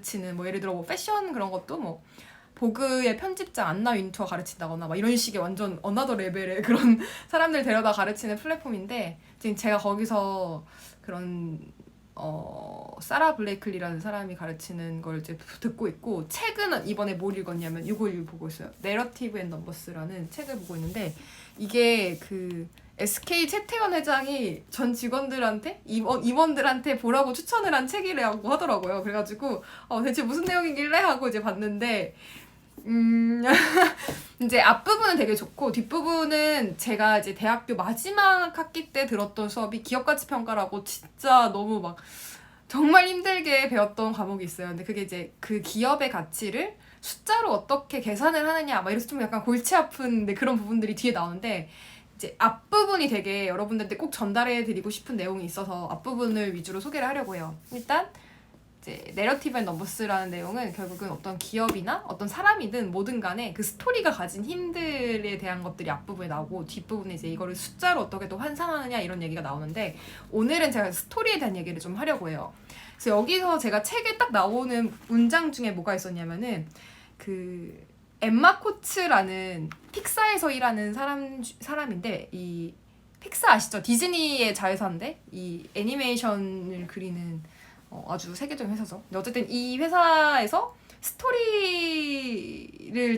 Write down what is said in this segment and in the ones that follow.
가르치는 뭐 예를 들어 뭐 패션 그런 것도 뭐 보그의 편집자 안나 윈투어 가르친다거나 막 이런 식의 완전 어나더 레벨의 그런 사람들 데려다 가르치는 플랫폼인데 지금 제가 거기서 그런 사라 블레이클리라는 사람이 가르치는 걸 이제 듣고 있고 책은 이번에 뭘 읽었냐면 이걸 보고 있어요. 내러티브 앤 넘버스라는 책을 보고 있는데 이게 그 SK 최태원 회장이 전 직원들한테 임원들한테 보라고 추천을 한 책이라고 하더라고요. 그래가지고 대체 무슨 내용이길래 하고 이제 봤는데 이제 앞부분은 되게 좋고 뒷부분은 제가 이제 대학교 마지막 학기 때 들었던 수업이 기업가치평가라고 진짜 너무 막 정말 힘들게 배웠던 과목이 있어요. 근데 그게 이제 그 기업의 가치를 숫자로 어떻게 계산을 하느냐 막 이래서 좀 약간 골치 아픈 그런 부분들이 뒤에 나오는데 이제 앞부분이 되게 여러분들한테 꼭 전달해 드리고 싶은 내용이 있어서 앞부분을 위주로 소개를 하려고 해요. 일단 이제 내러티브 앤 넘버스라는 내용은 결국은 어떤 기업이나 어떤 사람이든 뭐든 간에 그 스토리가 가진 힘들에 대한 것들이 앞부분에 나오고 뒷부분에 이제 이거를 숫자로 어떻게 또 환산하느냐 이런 얘기가 나오는데 오늘은 제가 스토리에 대한 얘기를 좀 하려고 해요. 그래서 여기서 제가 책에 딱 나오는 문장 중에 뭐가 있었냐면은 그 엠마 코츠라는 픽사에서 일하는 사람인데 이 픽사 아시죠? 디즈니의 자회사인데 이 애니메이션을 그리는 아주 세계적인 회사죠. 근데 어쨌든 이 회사에서 스토리를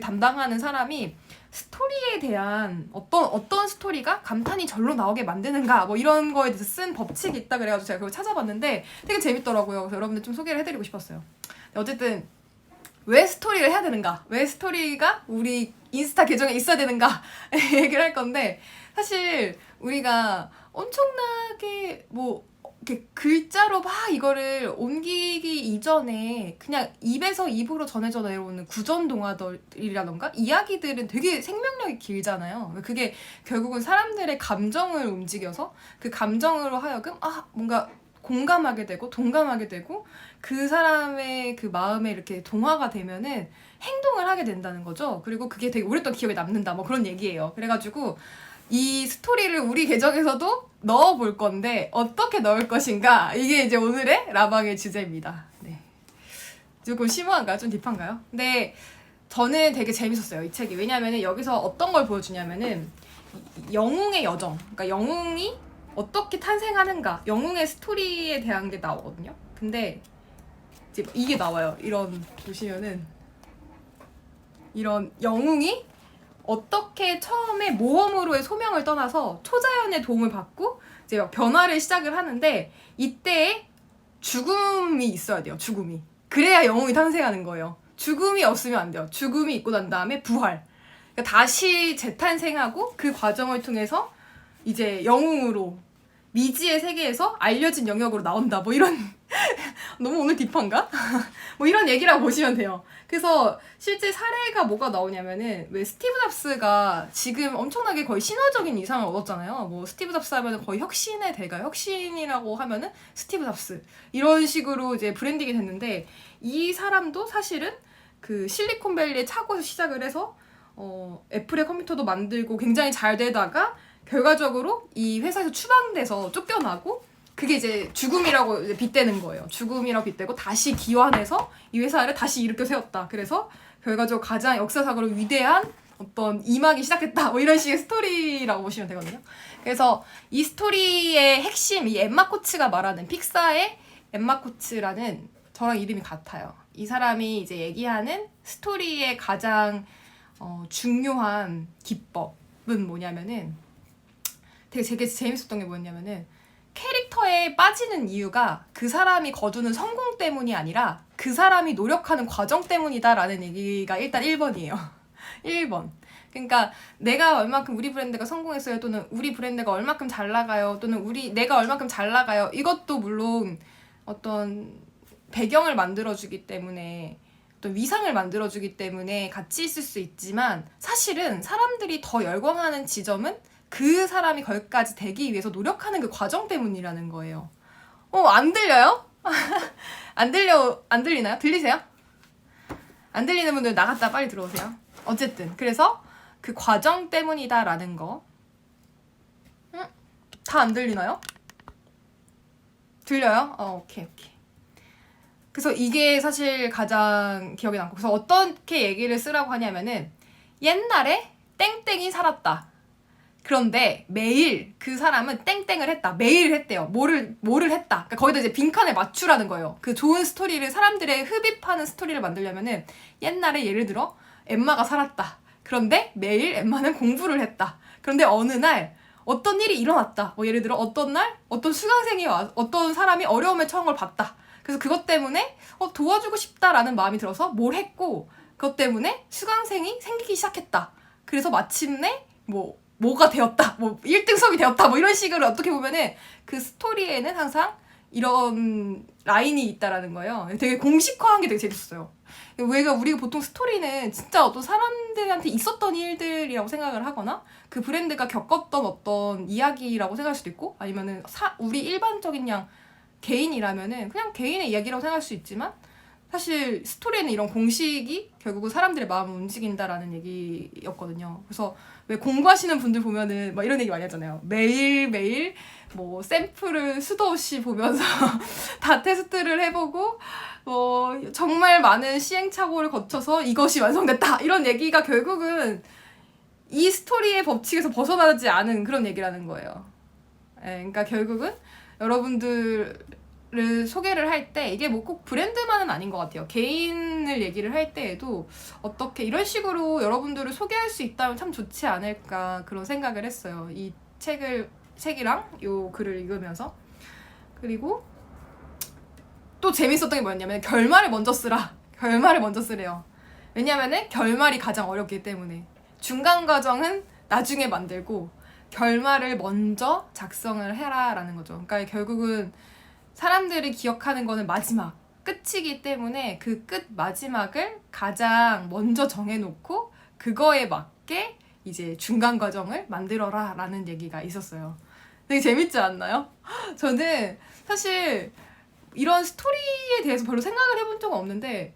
담당하는 사람이 스토리에 대한 어떤 스토리가 감탄이 절로 나오게 만드는가 뭐 이런 거에 대해서 쓴 법칙이 있다 그래가지고 제가 그걸 찾아봤는데 되게 재밌더라고요. 그래서 여러분들 좀 소개를 해드리고 싶었어요. 어쨌든 왜 스토리를 해야 되는가? 왜 스토리가 우리 인스타 계정에 있어야 되는가? 얘기를 할 건데 사실 우리가 엄청나게 뭐 이렇게 글자로 막 이거를 옮기기 이전에 그냥 입에서 입으로 전해져 내려오는 구전 동화들이라던가 이야기들은 되게 생명력이 길잖아요. 그게 결국은 사람들의 감정을 움직여서 그 감정으로 하여금 뭔가 공감하게 되고 동감하게 되고 그 사람의 그 마음에 이렇게 동화가 되면은 행동을 하게 된다는 거죠. 그리고 그게 되게 오랫동안 기억에 남는다 뭐 그런 얘기예요. 그래가지고 이 스토리를 우리 계정에서도 넣어볼 건데 어떻게 넣을 것인가 이게 이제 오늘의 라방의 주제입니다. 네. 조금 심오한가요? 좀 딥한가요? 근데 저는 되게 재밌었어요 이 책이. 왜냐면은 여기서 어떤 걸 보여주냐면은 영웅의 여정, 그러니까 영웅이 어떻게 탄생하는가, 영웅의 스토리에 대한 게 나오거든요. 근데 이제 이게 나와요. 이런 보시면은 이런 영웅이 어떻게 처음에 모험으로의 소명을 떠나서 초자연의 도움을 받고 이제 막 변화를 시작을 하는데 이때에 죽음이 있어야 돼요. 죽음이. 그래야 영웅이 탄생하는 거예요. 죽음이 없으면 안 돼요. 죽음이 있고 난 다음에 부활. 그러니까 다시 재탄생하고 그 과정을 통해서 이제 영웅으로 미지의 세계에서 알려진 영역으로 나온다. 뭐 이런 너무 오늘 딥한가? 뭐 이런 얘기라고 보시면 돼요. 그래서 실제 사례가 뭐가 나오냐면은 왜 스티브 잡스가 지금 엄청나게 거의 신화적인 이상을 얻었잖아요. 뭐 스티브 잡스 하면은 거의 혁신의 대가, 혁신이라고 하면은 스티브 잡스 이런 식으로 이제 브랜딩이 됐는데 이 사람도 사실은 그 실리콘밸리의 차고에서 시작을 해서 애플의 컴퓨터도 만들고 굉장히 잘 되다가 결과적으로 이 회사에서 추방돼서 쫓겨나고 그게 이제 죽음이라고 이제 빗대는 거예요. 죽음이라고 빗대고 다시 기환해서 이 회사를 다시 일으켜 세웠다. 그래서 결과적으로 가장 역사상으로 위대한 어떤 이막이 시작했다. 뭐 이런 식의 스토리라고 보시면 되거든요. 그래서 이 스토리의 핵심, 이 엠마 코츠가 말하는 픽사의 엠마 코츠라는 저랑 이름이 같아요. 이 사람이 이제 얘기하는 스토리의 가장 중요한 기법은 뭐냐면은 되게 재밌었던 게 뭐였냐면은 캐릭터에 빠지는 이유가 그 사람이 거두는 성공 때문이 아니라 그 사람이 노력하는 과정 때문이다라는 얘기가 일단 1번이에요. 1번. 그러니까 내가 얼만큼 우리 브랜드가 성공했어요 또는 우리 브랜드가 얼만큼 잘 나가요 또는 내가 얼만큼 잘 나가요 이것도 물론 어떤 배경을 만들어주기 때문에 어떤 위상을 만들어주기 때문에 같이 있을 수 있지만 사실은 사람들이 더 열광하는 지점은 그 사람이 거기까지 되기 위해서 노력하는 그 과정 때문이라는 거예요. 안 들려요? 안 들리나요? 들리세요? 안 들리는 분들 나갔다 빨리 들어오세요. 어쨌든 그래서 그 과정 때문이다라는 거. 다 안 들리나요? 들려요? 오케이. 그래서 이게 사실 가장 기억에 남고, 그래서 어떻게 얘기를 쓰라고 하냐면은 옛날에 땡땡이 살았다. 그런데 매일 그 사람은 땡땡을 했다. 매일 했대요. 뭐를 했다. 그러니까 거기다 이제 빈칸에 맞추라는 거예요. 그 좋은 스토리를, 사람들의 흡입하는 스토리를 만들려면은 옛날에 예를 들어 엠마가 살았다. 그런데 매일 엠마는 공부를 했다. 그런데 어느 날 어떤 일이 일어났다. 뭐 예를 들어 어떤 날 어떤 수강생이 어떤 사람이 어려움에 처한 걸 봤다. 그래서 그것 때문에 도와주고 싶다라는 마음이 들어서 뭘 했고, 그것 때문에 수강생이 생기기 시작했다. 그래서 마침내 뭐가 되었다, 뭐 1등 수업이 되었다, 뭐 이런 식으로 어떻게 보면은 그 스토리에는 항상 이런 라인이 있다라는 거예요. 되게 공식화한 게 되게 재밌었어요. 우리가 보통 스토리는 진짜 어떤 사람들한테 있었던 일들이라고 생각을 하거나 그 브랜드가 겪었던 어떤 이야기라고 생각할 수도 있고, 아니면은 우리 일반적인 그냥 개인이라면은 그냥 개인의 이야기라고 생각할 수 있지만, 사실 스토리에는 이런 공식이 결국은 사람들의 마음을 움직인다라는 얘기였거든요. 그래서 왜 공부하시는 분들 보면은 막 이런 얘기 많이 하잖아요. 매일매일 뭐 샘플을 수도 없이 보면서 다 테스트를 해보고 정말 많은 시행착오를 거쳐서 이것이 완성됐다, 이런 얘기가 결국은 이 스토리의 법칙에서 벗어나지 않은 그런 얘기라는 거예요. 그러니까 결국은 여러분들을 소개를 할 때 이게 뭐 꼭 브랜드만은 아닌 것 같아요. 개인을 얘기를 할 때에도 어떻게 이런 식으로 여러분들을 소개할 수 있다면 참 좋지 않을까, 그런 생각을 했어요. 이 책이랑 요 글을 읽으면서. 그리고 또 재밌었던 게 뭐였냐면 결말을 먼저 쓰라. 결말을 먼저 쓰래요. 왜냐면은 결말이 가장 어렵기 때문에. 중간 과정은 나중에 만들고 결말을 먼저 작성을 해라라는 거죠. 그러니까 결국은 사람들이 기억하는 거는 마지막, 끝이기 때문에 그 끝 마지막을 가장 먼저 정해놓고 그거에 맞게 이제 중간 과정을 만들어라 라는 얘기가 있었어요. 되게 재밌지 않나요? 저는 사실 이런 스토리에 대해서 별로 생각을 해본 적은 없는데,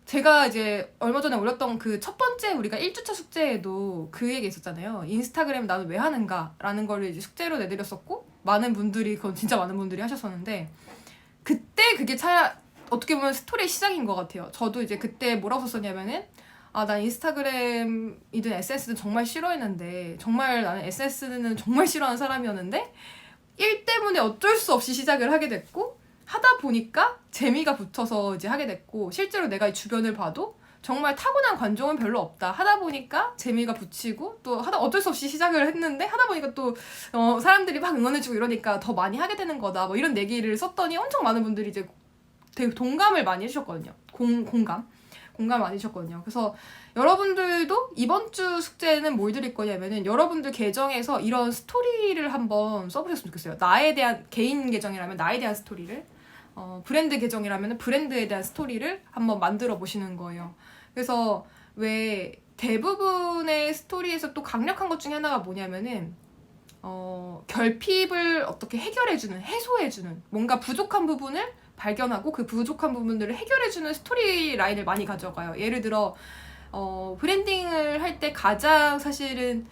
제가 이제 얼마 전에 올렸던 그 첫 번째 우리가 1주차 숙제에도 그 얘기 있었잖아요. 인스타그램 나는 왜 하는가 라는 걸 이제 숙제로 내드렸었고, 그건 진짜 많은 분들이 하셨었는데, 그때 그게 어떻게 보면 스토리의 시작인 것 같아요. 저도 이제 그때 뭐라고 썼었냐면은, 난 인스타그램이든 SNS든 정말 싫어했는데, 정말 나는 SNS는 정말 싫어하는 사람이었는데 일 때문에 어쩔 수 없이 시작을 하게 됐고, 하다 보니까 재미가 붙어서 이제 하게 됐고, 실제로 내가 이 주변을 봐도 정말 타고난 관종은 별로 없다. 하다 보니까 재미가 붙이고, 또 어쩔 수 없이 시작을 했는데 하다 보니까 또 사람들이 막 응원해주고 이러니까 더 많이 하게 되는 거다, 뭐 이런 얘기를 썼더니 엄청 많은 분들이 이제 되게 동감을 많이 해주셨거든요. 공감 많이 해주셨거든요. 그래서 여러분들도 이번 주 숙제는 뭘 드릴 거냐면은 여러분들 계정에서 이런 스토리를 한번 써보셨으면 좋겠어요. 나에 대한, 개인 계정이라면 나에 대한 스토리를, 브랜드 계정이라면 브랜드에 대한 스토리를 한번 만들어 보시는 거예요. 그래서 왜 대부분의 스토리에서 또 강력한 것 중에 하나가 뭐냐면은 결핍을 어떻게 해결해주는, 해소해주는, 뭔가 부족한 부분을 발견하고 그 부족한 부분들을 해결해주는 스토리 라인을 많이 가져가요. 예를 들어 브랜딩을 할 때 사실은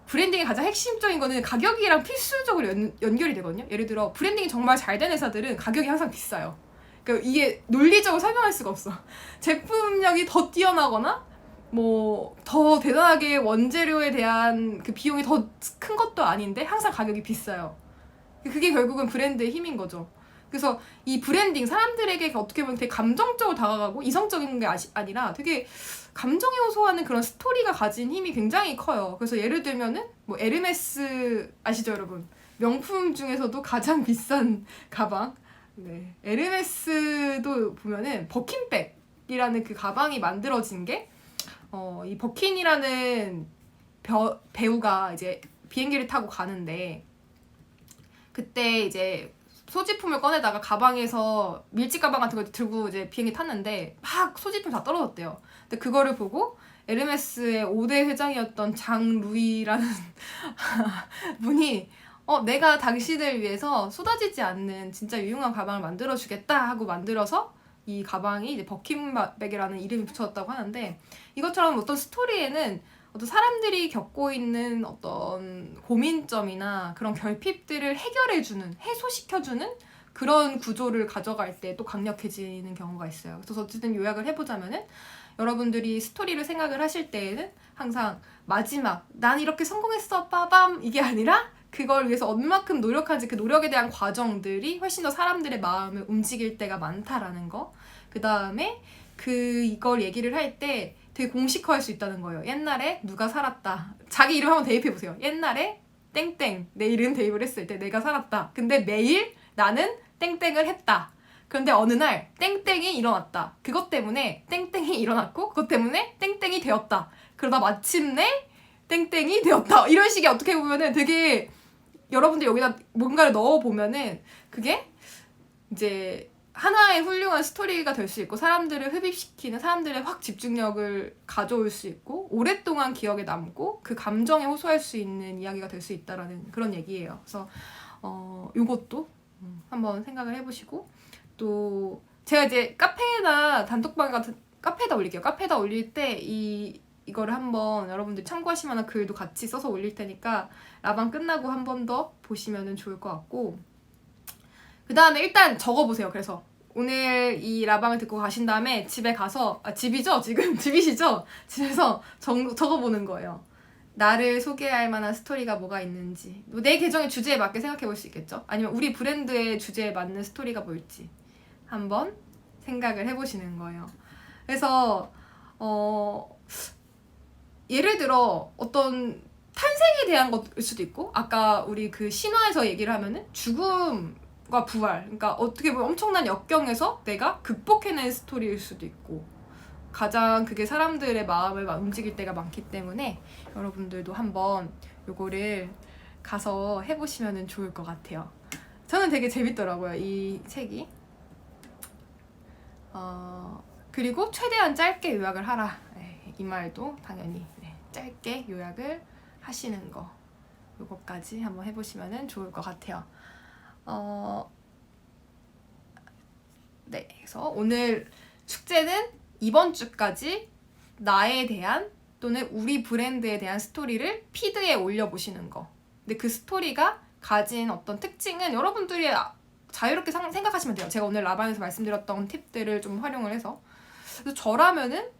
브랜딩의 가장 핵심적인 거는 가격이랑 필수적으로 연결이 되거든요. 예를 들어 브랜딩이 정말 잘 된 회사들은 가격이 항상 비싸요. 그러니까 이게 논리적으로 설명할 수가 없어. 제품력이 더 뛰어나거나 뭐 더 대단하게 원재료에 대한 그 비용이 더 큰 것도 아닌데 항상 가격이 비싸요. 그게 결국은 브랜드의 힘인 거죠. 그래서 이 브랜딩, 사람들에게 어떻게 보면 되게 감정적으로 다가가고 이성적인 게 아니라 되게 감정에 호소하는 그런 스토리가 가진 힘이 굉장히 커요. 그래서 예를 들면은 뭐 에르메스 아시죠, 여러분? 명품 중에서도 가장 비싼 가방. 네, 에르메스도 보면은 버킨백이라는 그 가방이 만들어진 게 이 버킨이라는 배우가 이제 비행기를 타고 가는데, 그때 이제 소지품을 꺼내다가 가방에서 밀짚 가방 같은 거 들고 이제 비행기 탔는데 막 소지품 다 떨어졌대요. 근데 그거를 보고 에르메스의 5대 회장이었던 장 루이라는 분이 내가 당신을 위해서 쏟아지지 않는 진짜 유용한 가방을 만들어주겠다 하고 만들어서 이 가방이 이제 버킨백이라는 이름이 붙여졌다고 하는데, 이것처럼 어떤 스토리에는 어떤 사람들이 겪고 있는 어떤 고민점이나 그런 결핍들을 해결해주는, 해소시켜주는 그런 구조를 가져갈 때 또 강력해지는 경우가 있어요. 그래서 어쨌든 요약을 해보자면은 여러분들이 스토리를 생각을 하실 때에는 항상 마지막 난 이렇게 성공했어 빠밤 이게 아니라 그걸 위해서 얼마큼 노력하는지 그 노력에 대한 과정들이 훨씬 더 사람들의 마음을 움직일 때가 많다라는 거. 그 다음에 이걸 얘기를 할 때 되게 공식화할 수 있다는 거예요. 옛날에 누가 살았다. 자기 이름 한번 대입해보세요. 옛날에 땡땡 내 이름 대입을 했을 때 내가 살았다. 근데 매일 나는 땡땡을 했다. 그런데 어느 날 땡땡이 일어났다. 그것 때문에 땡땡이 일어났고 그것 때문에 땡땡이 되었다. 그러다 마침내 땡땡이 되었다. 이런 식의 어떻게 보면은 되게 여러분들 여기다 뭔가를 넣어보면은 그게 이제 하나의 훌륭한 스토리가 될 수 있고 사람들을 흡입시키는 사람들의 확 집중력을 가져올 수 있고 오랫동안 기억에 남고 그 감정에 호소할 수 있는 이야기가 될 수 있다라는 그런 얘기예요. 그래서 요것도 한번 생각을 해보시고 또 제가 이제 카페나 단톡방 같은 카페에다 올릴게요. 카페에다 올릴 때 이거를 한번 여러분들이 참고하실 만한 글도 같이 써서 올릴 테니까 라방 끝나고 한 번 더 보시면 좋을 것 같고 그 다음에 일단 적어보세요. 그래서 오늘 이 라방을 듣고 가신 다음에 집에 가서 집이죠? 지금 집이시죠? 집에서 적어보는 거예요. 나를 소개할 만한 스토리가 뭐가 있는지 내 계정의 주제에 맞게 생각해 볼 수 있겠죠? 아니면 우리 브랜드의 주제에 맞는 스토리가 뭘지 한번 생각을 해보시는 거예요. 그래서 예를 들어 어떤 탄생에 대한 것일 수도 있고 아까 우리 그 신화에서 얘기를 하면은 죽음과 부활 그러니까 어떻게 보면 엄청난 역경에서 내가 극복해낸 스토리일 수도 있고 가장 그게 사람들의 마음을 움직일 때가 많기 때문에 여러분들도 한번 요거를 가서 해보시면 좋을 것 같아요. 저는 되게 재밌더라고요 이 책이. 그리고 최대한 짧게 요약을 하라. 네, 이 말도 당연히 짧게 요약을 하시는 거 요거까지 한번 해보시면 좋을 것 같아요. 네, 그래서 오늘 숙제는 이번 주까지 나에 대한 또는 우리 브랜드에 대한 스토리를 피드에 올려보시는 거. 근데 그 스토리가 가진 어떤 특징은 여러분들이 자유롭게 생각하시면 돼요. 제가 오늘 라방에서 말씀드렸던 팁들을 좀 활용을 해서. 그래서 저라면은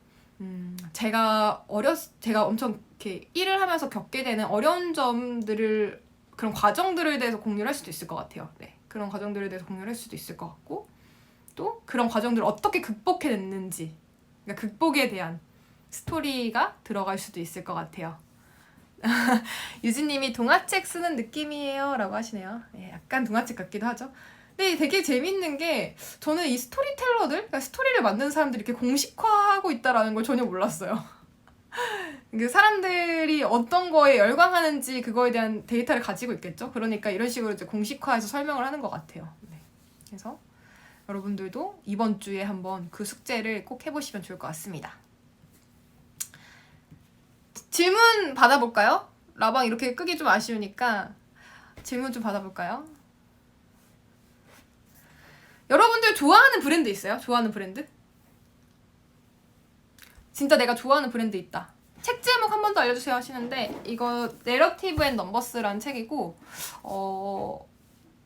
제가 엄청 이렇게 일을 하면서 겪게 되는 어려운 점들을 그런 과정들에 대해서 공유를 할 수도 있을 것 같아요. 네, 그런 과정들에 대해서 공유를 할 수도 있을 것 같고 또 그런 과정들을 어떻게 극복해냈는지 그러니까 극복에 대한 스토리가 들어갈 수도 있을 것 같아요. 유진님이 동화책 쓰는 느낌이에요 라고 하시네요. 네, 약간 동화책 같기도 하죠. 근데 되게 재밌는 게 저는 이 스토리텔러들, 그러니까 스토리를 만드는 사람들이 이렇게 공식화하고 있다라는 걸 전혀 몰랐어요. 그 사람들이 어떤 거에 열광하는지 그거에 대한 데이터를 가지고 있겠죠. 그러니까 이런 식으로 이제 공식화해서 설명을 하는 것 같아요. 네. 그래서 여러분들도 이번 주에 한번 그 숙제를 꼭 해보시면 좋을 것 같습니다. 질문 받아볼까요? 라방 이렇게 끄기 좀 아쉬우니까 질문 좀 받아볼까요? 여러분들 좋아하는 브랜드 있어요? 좋아하는 브랜드? 진짜 내가 좋아하는 브랜드 있다. 책 제목 한 번 더 알려주세요 하시는데 이거 내러티브 앤 넘버스라는 책이고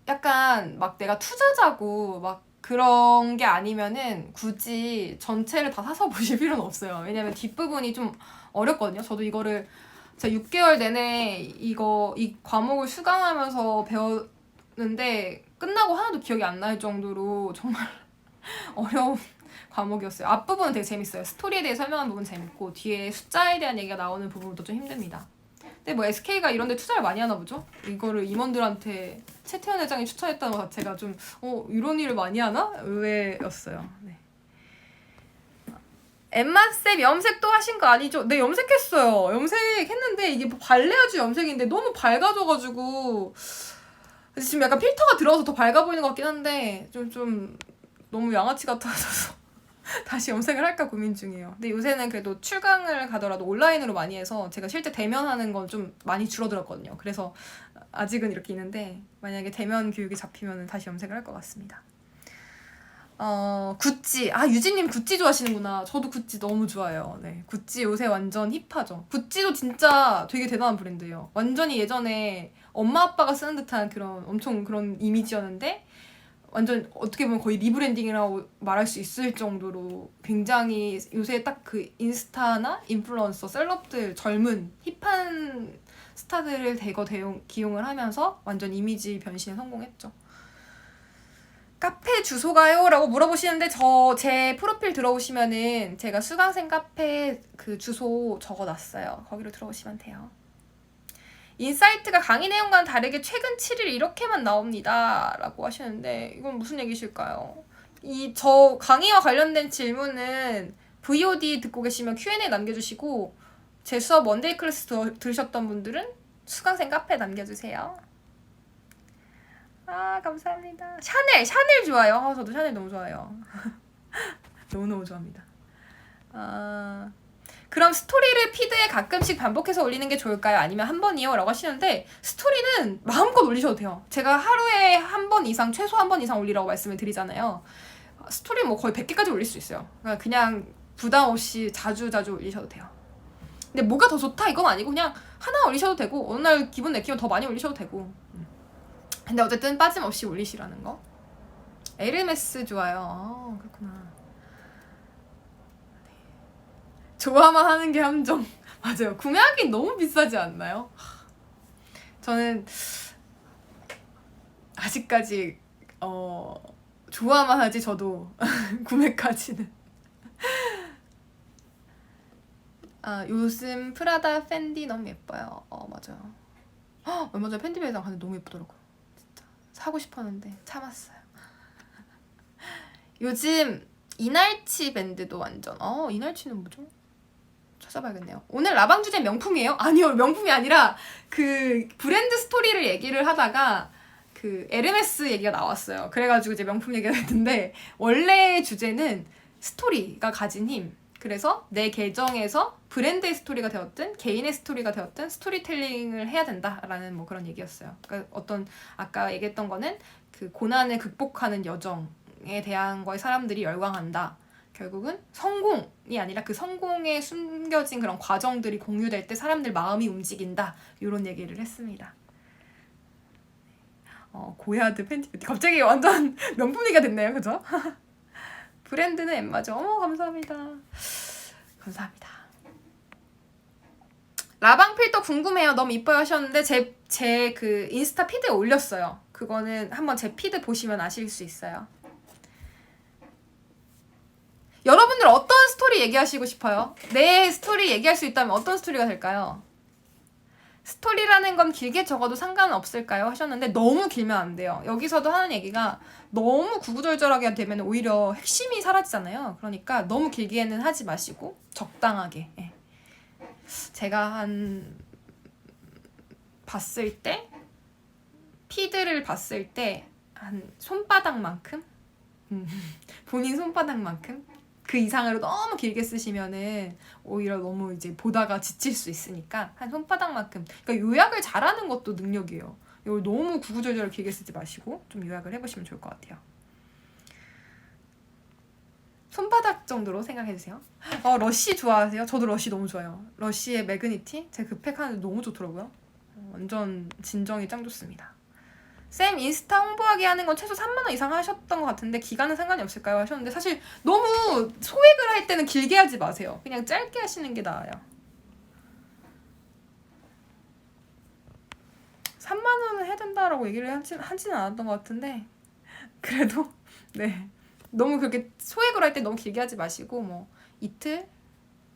약간 막 내가 투자자고 막 그런 게 아니면은 굳이 전체를 다 사서 보실 필요는 없어요. 왜냐면 뒷부분이 좀 어렵거든요. 저도 이거를 제가 6개월 내내 이 과목을 수강하면서 배웠는데 끝나고 하나도 기억이 안 날 정도로 정말 어려운 과목이었어요. 앞부분은 되게 재밌어요. 스토리에 대해 설명하는 부분 재밌고 뒤에 숫자에 대한 얘기가 나오는 부분도 좀 힘듭니다. 근데 뭐 SK가 이런 데 투자를 많이 하나 보죠? 이거를 임원들한테 최태원 회장이 추천했다는 것 자체가 좀 이런 일을 많이 하나? 의외였어요. 네. 엠마쌤 염색 또 하신 거 아니죠? 네, 염색했어요. 염색했는데 이게 발레아주 염색인데 너무 밝아져가지고 지금 약간 필터가 들어가서 더 밝아 보이는 것 같긴 한데 좀 너무 양아치 같아서 다시 염색을 할까 고민 중이에요. 근데 요새는 그래도 출강을 가더라도 온라인으로 많이 해서 제가 실제 대면하는 건 좀 많이 줄어들었거든요. 그래서 아직은 이렇게 있는데 만약에 대면 교육이 잡히면 다시 염색을 할 것 같습니다. 구찌. 유진님 구찌 좋아하시는구나. 저도 구찌 너무 좋아해요. 네, 구찌 요새 완전 힙하죠. 구찌도 진짜 되게 대단한 브랜드예요. 완전히 예전에 엄마 아빠가 쓰는 듯한 그런 엄청 그런 이미지였는데 완전 어떻게 보면 거의 리브랜딩이라고 말할 수 있을 정도로 굉장히 요새 딱 그 인스타나 인플루언서, 셀럽들, 젊은 힙한 스타들을 대거 기용을 하면서 완전 이미지 변신에 성공했죠. 카페 주소가요? 라고 물어보시는데 제 프로필 들어오시면은 제가 수강생 카페 그 주소 적어놨어요. 거기로 들어오시면 돼요. 인사이트가 강의 내용과는 다르게 최근 7일 이렇게만 나옵니다. 라고 하시는데 이건 무슨 얘기실까요? 저 강의와 관련된 질문은 VOD 듣고 계시면 Q&A 남겨주시고 제 수업 원데이 클래스 들으셨던 분들은 수강생 카페에 남겨주세요. 아 감사합니다. 샤넬 좋아요. 저도 샤넬 너무 좋아요. 너무너무 좋아합니다. 그럼 스토리를 피드에 가끔씩 반복해서 올리는 게 좋을까요? 아니면 한 번이요? 라고 하시는데 스토리는 마음껏 올리셔도 돼요. 제가 하루에 한 번 이상, 최소 한 번 이상 올리라고 말씀을 드리잖아요. 스토리 뭐 거의 100개까지 올릴 수 있어요. 그냥 부담 없이 자주 올리셔도 돼요. 근데 뭐가 더 좋다 이건 아니고 그냥 하나 올리셔도 되고 어느 날 기분 내키면 더 많이 올리셔도 되고 근데 어쨌든 빠짐없이 올리시라는 거. 에르메스 좋아요. 그렇구나. 좋아만 하는 게 함정. 맞아요. 구매하기 너무 비싸지 않나요? 저는 아직까지 좋아만 하지 저도 구매까지는. 요즘 프라다 팬디 너무 예뻐요. 맞아요. 얼마 전에 팬디 매장 갔는데 너무 예쁘더라고요. 진짜 사고 싶었는데 참았어요. 요즘 이날치 밴드도 완전 이날치는 뭐죠? 찾아봐야겠네요. 오늘 라방 주제 명품이에요? 아니요, 명품이 아니라 그 브랜드 스토리를 얘기를 하다가 그 에르메스 얘기가 나왔어요. 그래가지고 이제 명품 얘기가 됐는데 원래 주제는 스토리가 가진 힘. 그래서 내 계정에서 브랜드의 스토리가 되었든 개인의 스토리가 되었든 스토리텔링을 해야 된다라는 뭐 그런 얘기였어요. 그러니까 어떤 아까 얘기했던 거는 그 고난을 극복하는 여정에 대한 거에 사람들이 열광한다. 결국은 성공이 아니라 그 성공에 숨겨진 그런 과정들이 공유될 때 사람들 마음이 움직인다. 이런 얘기를 했습니다. 고야드 팬티 갑자기 완전 명품 얘기가 됐네요. 그죠? 브랜드는 엠마죠. 감사합니다. 감사합니다. 라방 필터 궁금해요. 너무 이뻐요 하셨는데 제 그 인스타 피드에 올렸어요. 그거는 한번 제 피드 보시면 아실 수 있어요. 여러분들 어떤 스토리 얘기하시고 싶어요? 내 스토리 얘기할 수 있다면 어떤 스토리가 될까요? 스토리라는 건 길게 적어도 상관은 없을까요? 하셨는데 너무 길면 안 돼요. 여기서도 하는 얘기가 너무 구구절절하게 되면 오히려 핵심이 사라지잖아요. 그러니까 너무 길게는 하지 마시고 적당하게. 제가 피드를 봤을 때 한 손바닥만큼? 본인 손바닥만큼? 그 이상으로 너무 길게 쓰시면은 오히려 너무 이제 보다가 지칠 수 있으니까 한 손바닥만큼. 그러니까 요약을 잘하는 것도 능력이에요. 이걸 너무 구구절절 길게 쓰지 마시고 좀 요약을 해보시면 좋을 것 같아요. 손바닥 정도로 생각해주세요. 러쉬 좋아하세요? 저도 러쉬 너무 좋아요. 러쉬의 매그니티? 제가 그 팩 하는데 너무 좋더라고요. 완전 진정이 짱 좋습니다. 쌤 인스타 홍보하기 하는 건 최소 3만원 이상 하셨던 것 같은데 기간은 상관이 없을까요? 하셨는데 사실 너무 소액을 할 때는 길게 하지 마세요. 그냥 짧게 하시는 게 나아요. 3만원은 해야 된다라고 얘기를 하지는 않았던 것 같은데 그래도 네 너무 그렇게 소액으로 할 때 너무 길게 하지 마시고 뭐 이틀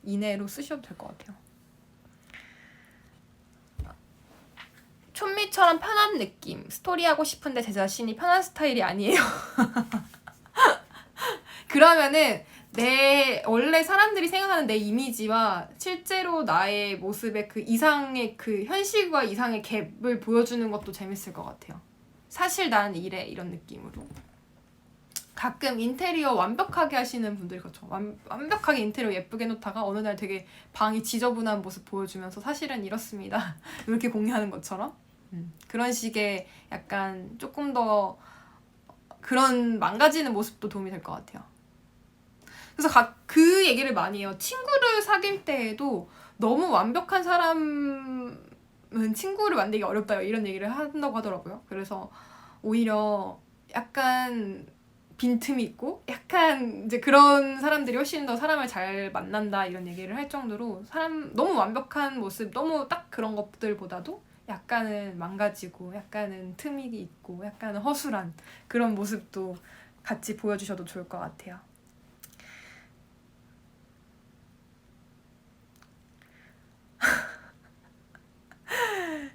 이내로 쓰셔도 될 것 같아요. 촌미처럼 편한 느낌. 스토리 하고 싶은데 제 자신이 편한 스타일이 아니에요. 그러면은 원래 사람들이 생각하는 내 이미지와 실제로 나의 모습의 그 이상의 그 현실과 이상의 갭을 보여주는 것도 재밌을 것 같아요. 사실 나는 이래 이런 느낌으로. 가끔 인테리어 완벽하게 하시는 분들이 그렇죠. 완벽하게 인테리어 예쁘게 놓다가 어느 날 되게 방이 지저분한 모습 보여주면서 사실은 이렇습니다. 이렇게 공유하는 것처럼. 그런 식의 약간 조금 더 그런 망가지는 모습도 도움이 될 것 같아요. 그래서 그 얘기를 많이 해요. 친구를 사귈 때에도 너무 완벽한 사람은 친구를 만들기 어렵다 이런 얘기를 한다고 하더라고요. 그래서 오히려 약간 빈틈이 있고 약간 이제 그런 사람들이 훨씬 더 사람을 잘 만난다 이런 얘기를 할 정도로 사람 너무 완벽한 모습, 너무 딱 그런 것들보다도 약간은 망가지고 약간은 틈이 있고 약간은 허술한 그런 모습도 같이 보여주셔도 좋을 것 같아요.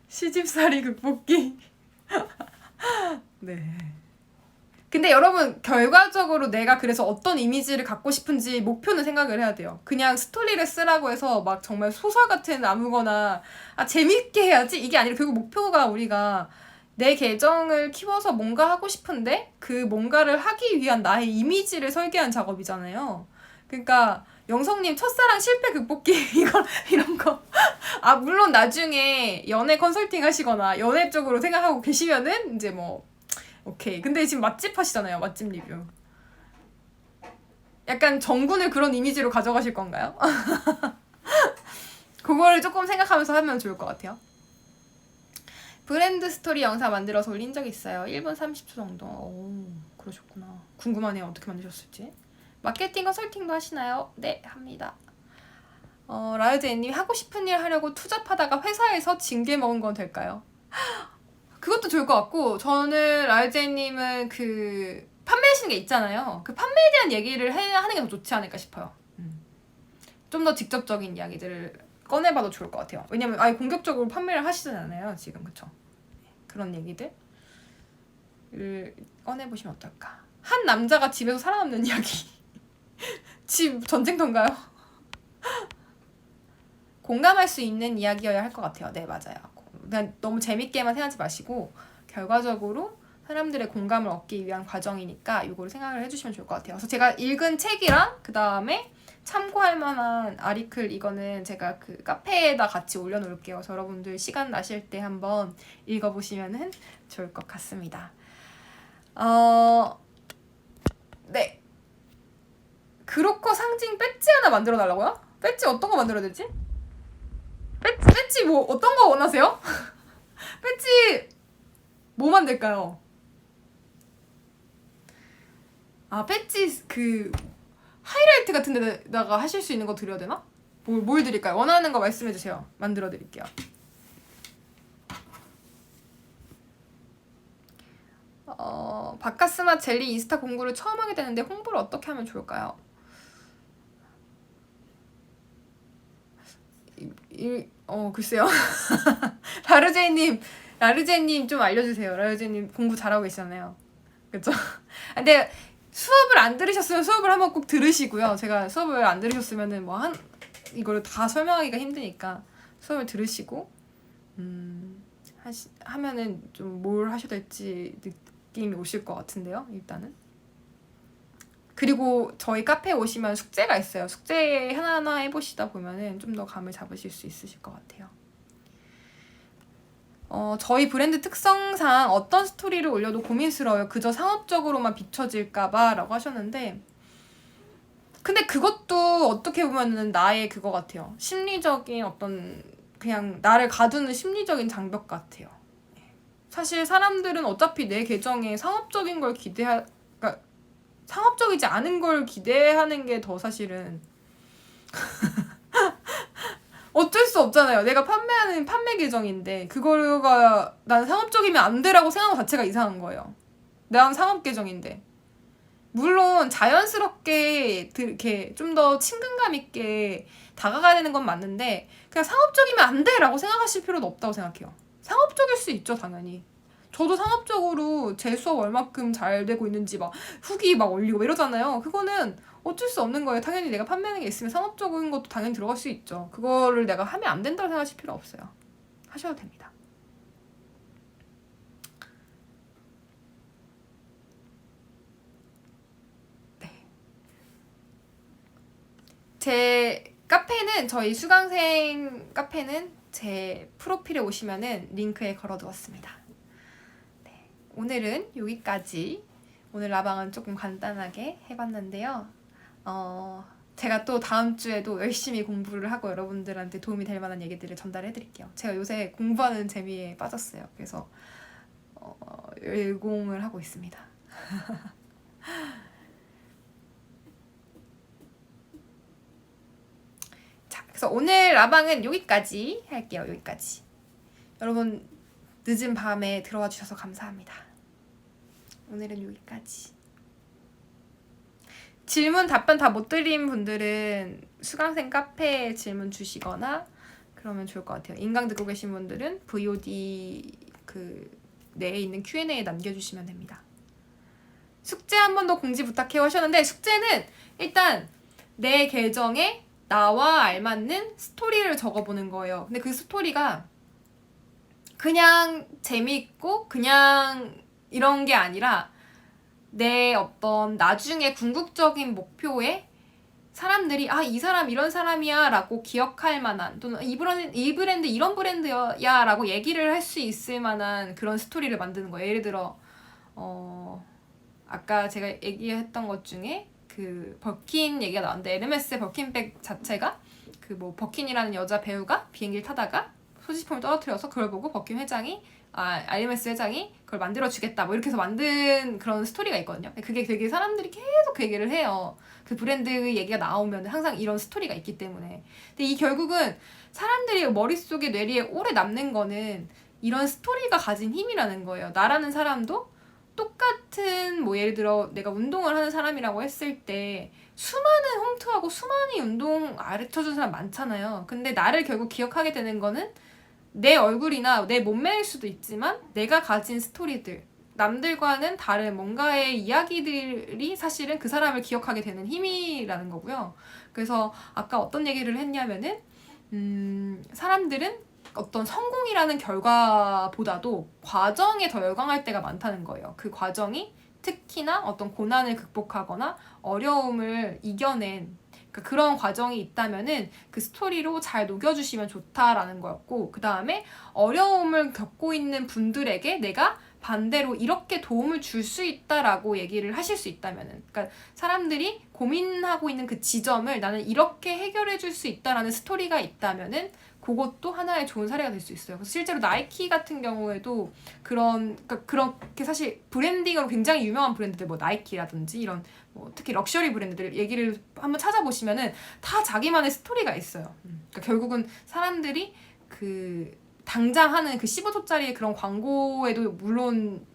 시집살이 극복기. 네. 근데 여러분 결과적으로 내가 그래서 어떤 이미지를 갖고 싶은지 목표는 생각을 해야 돼요. 그냥 스토리를 쓰라고 해서 막 정말 소설 같은 아무거나 재밌게 해야지 이게 아니라 결국 목표가 우리가 내 계정을 키워서 뭔가 하고 싶은데 그 뭔가를 하기 위한 나의 이미지를 설계한 작업이잖아요. 그러니까 영성님 첫사랑 실패 극복기 이런 거 물론 나중에 연애 컨설팅 하시거나 연애 쪽으로 생각하고 계시면은 이제 뭐 오케이. 근데 지금 맛집 하시잖아요. 맛집 리뷰. 약간 정군을 그런 이미지로 가져가실 건가요? 그거를 조금 생각하면서 하면 좋을 것 같아요. 브랜드 스토리 영상 만들어서 올린 적 있어요. 1분 30초 정도. 오, 그러셨구나. 궁금하네요. 어떻게 만드셨을지. 마케팅 컨설팅도 하시나요? 네, 합니다. 라이즈애님 하고 싶은 일 하려고 투잡하다가 회사에서 징계 먹은 건 될까요? 그것도 좋을 것 같고 저는 라이제님은 그 판매하시는 게 있잖아요. 그 판매에 대한 얘기를 하는 게 더 좋지 않을까 싶어요. 좀 더 직접적인 이야기들을 꺼내봐도 좋을 것 같아요. 왜냐면 아예 공격적으로 판매를 하시잖아요. 지금 그쵸? 그런 얘기들을 꺼내보시면 어떨까. 한 남자가 집에서 살아남는 이야기. 집 전쟁터인가요? 공감할 수 있는 이야기여야 할 것 같아요. 네, 맞아요. 그냥 너무 재밌게만 생각하지 마시고 결과적으로 사람들의 공감을 얻기 위한 과정이니까 이거를 생각을 해주시면 좋을 것 같아요. 그래서 제가 읽은 책이랑 그 다음에 참고할 만한 아리클 이거는 제가 그 카페에다 같이 올려놓을게요. 그래서 여러분들 시간 나실 때 한번 읽어보시면 좋을 것 같습니다. 네. 그로커 상징 배지 하나 만들어 달라고요? 배지 어떤 거 만들어야 되지? 배지 뭐 어떤 거 원하세요? 배지 뭐 만들까요? 배지 그 하이라이트 같은 데다가 하실 수 있는 거 드려야 되나? 뭘 드릴까요? 원하는 거 말씀해 주세요. 만들어 드릴게요. 바카스맛 젤리 인스타 공구를 처음 하게 되는데 홍보를 어떻게 하면 좋을까요? 글쎄요. 라르제님 좀 알려주세요. 라르제님 공부 잘하고 계시잖아요. 그쵸? 근데 수업을 안 들으셨으면 수업을 한번 꼭 들으시고요. 제가 수업을 안 들으셨으면은 이거를 다 설명하기가 힘드니까 수업을 들으시고 하면은 좀 뭘 하셔야 될지 느낌이 오실 것 같은데요. 일단은. 그리고 저희 카페에 오시면 숙제가 있어요. 숙제 하나하나 해보시다 보면은 좀 더 감을 잡으실 수 있으실 것 같아요. 저희 브랜드 특성상 어떤 스토리를 올려도 고민스러워요. 그저 상업적으로만 비춰질까봐 라고 하셨는데 근데 그것도 어떻게 보면은 나의 그거 같아요. 심리적인 어떤 그냥 나를 가두는 심리적인 장벽 같아요. 사실 사람들은 어차피 내 계정에 상업적인 걸 그러니까 상업적이지 않은 걸 기대하는 게 더 사실은 어쩔 수 없잖아요. 내가 판매하는 판매 계정인데 그거가 난 상업적이면 안 돼라고 생각하는 것 자체가 이상한 거예요. 난 상업 계정인데 물론 자연스럽게 이렇게 좀 더 친근감 있게 다가가야 되는 건 맞는데 그냥 상업적이면 안 돼라고 생각하실 필요도 없다고 생각해요. 상업적일 수 있죠, 당연히. 저도 상업적으로 제 수업 얼마큼 잘 되고 있는지 막 후기 막 올리고 이러잖아요. 그거는 어쩔 수 없는 거예요. 당연히 내가 판매하는 게 있으면 상업적인 것도 당연히 들어갈 수 있죠. 그거를 내가 하면 안 된다고 생각하실 필요 없어요. 하셔도 됩니다. 네. 제 카페는 저희 수강생 카페는 제 프로필에 오시면은 링크에 걸어두었습니다. 네. 오늘은 여기까지. 오늘 라방은 조금 간단하게 해봤는데요. 제가 또 다음 주에도 열심히 공부를 하고 여러분들한테 도움이 될 만한 얘기들을 전달해 드릴게요. 제가 요새 공부하는 재미에 빠졌어요. 그래서 열공을 하고 있습니다. 자, 그래서 오늘 라방은 여기까지 할게요. 여기까지. 여러분 늦은 밤에 들어와 주셔서 감사합니다. 오늘은 여기까지. 질문 답변 다 못 드린 분들은 수강생 카페에 질문 주시거나 그러면 좋을 것 같아요. 인강 듣고 계신 분들은 VOD 그 내에 있는 Q&A에 남겨주시면 됩니다. 숙제 한 번 더 공지 부탁해요 하셨는데, 숙제는 일단 내 계정에 나와 알맞는 스토리를 적어보는 거예요. 근데 그 스토리가 그냥 재미있고 그냥 이런 게 아니라 내 어떤 나중에 궁극적인 목표에 사람들이 이 사람 이런 사람이야 라고 기억할 만한, 또는 이 브랜드 이런 브랜드야 라고 얘기를 할 수 있을 만한 그런 스토리를 만드는 거예요. 예를 들어 아까 제가 얘기했던 것 중에 그 버킨 얘기가 나왔는데, 에르메스 버킨백 자체가 그 뭐 버킨이라는 여자 배우가 비행기를 타다가 소지품을 떨어뜨려서 그걸 보고 버킨 회장이 에르메스 회장이 그걸 만들어주겠다 뭐 이렇게 해서 만든 그런 스토리가 있거든요. 그게 되게 사람들이 계속 그 얘기를 해요. 그 브랜드 얘기가 나오면 항상 이런 스토리가 있기 때문에. 근데 이 결국은 사람들이 머릿속에 뇌리에 오래 남는 거는 이런 스토리가 가진 힘이라는 거예요. 나라는 사람도 똑같은 뭐 예를 들어 내가 운동을 하는 사람이라고 했을 때 수많은 홈트하고 수많은 운동 가르쳐준 사람 많잖아요. 근데 나를 결국 기억하게 되는 거는 내 얼굴이나 내 몸매일 수도 있지만 내가 가진 스토리들, 남들과는 다른 뭔가의 이야기들이 사실은 그 사람을 기억하게 되는 힘이라는 거고요. 그래서 아까 어떤 얘기를 했냐면은 사람들은 어떤 성공이라는 결과보다도 과정에 더 열광할 때가 많다는 거예요. 그 과정이 특히나 어떤 고난을 극복하거나 어려움을 이겨낸 그런 과정이 있다면은 그 스토리로 잘 녹여주시면 좋다라는 거였고, 그 다음에 어려움을 겪고 있는 분들에게 내가 반대로 이렇게 도움을 줄 수 있다라고 얘기를 하실 수 있다면은, 그러니까 사람들이 고민하고 있는 그 지점을 나는 이렇게 해결해 줄 수 있다라는 스토리가 있다면은 그것도 하나의 좋은 사례가 될 수 있어요. 그래서 실제로 나이키 같은 경우에도 그렇게 사실 브랜딩으로 굉장히 유명한 브랜드들, 뭐 나이키라든지 이런 뭐 특히 럭셔리 브랜드들 얘기를 한번 찾아보시면은 다 자기만의 스토리가 있어요. 그러니까 결국은 사람들이 그 당장 하는 그 15초짜리 그런 광고에도 물론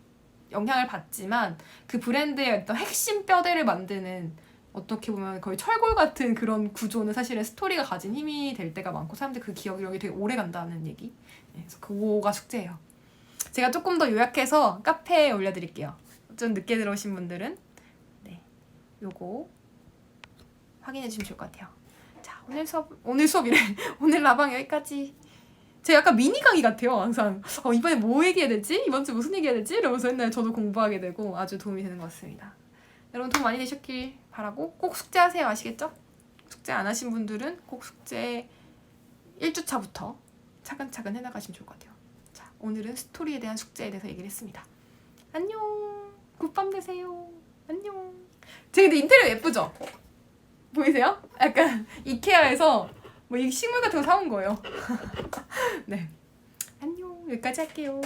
영향을 받지만 그 브랜드의 어떤 핵심 뼈대를 만드는, 어떻게 보면 거의 철골 같은 그런 구조는 사실은 스토리가 가진 힘이 될 때가 많고, 사람들 그 기억력이 되게 오래 간다는 얘기. 그래서 그거가 숙제예요. 제가 조금 더 요약해서 카페에 올려드릴게요. 좀 늦게 들어오신 분들은 요거 확인해 주시면 좋을 것 같아요. 자, 오늘 수업이래. 오늘 라방 여기까지. 제가 약간 미니 강의 같아요. 항상 이번에 뭐 얘기해야 되지? 이번 주 무슨 얘기해야 되지? 이러면서 맨날 저도 공부하게 되고 아주 도움이 되는 것 같습니다. 여러분 도움 많이 되셨길 바라고, 꼭 숙제하세요. 아시겠죠? 숙제 안 하신 분들은 꼭 숙제 1주차부터 차근차근 해나가시면 좋을 것 같아요. 자, 오늘은 스토리에 대한 숙제에 대해서 얘기를 했습니다. 안녕. 굿밤 되세요. 안녕. 제 근데 인테리어 예쁘죠? 보이세요? 약간 이케아에서 뭐 이 식물 같은 거 사온 거예요. 네. 안녕. 여기까지 할게요.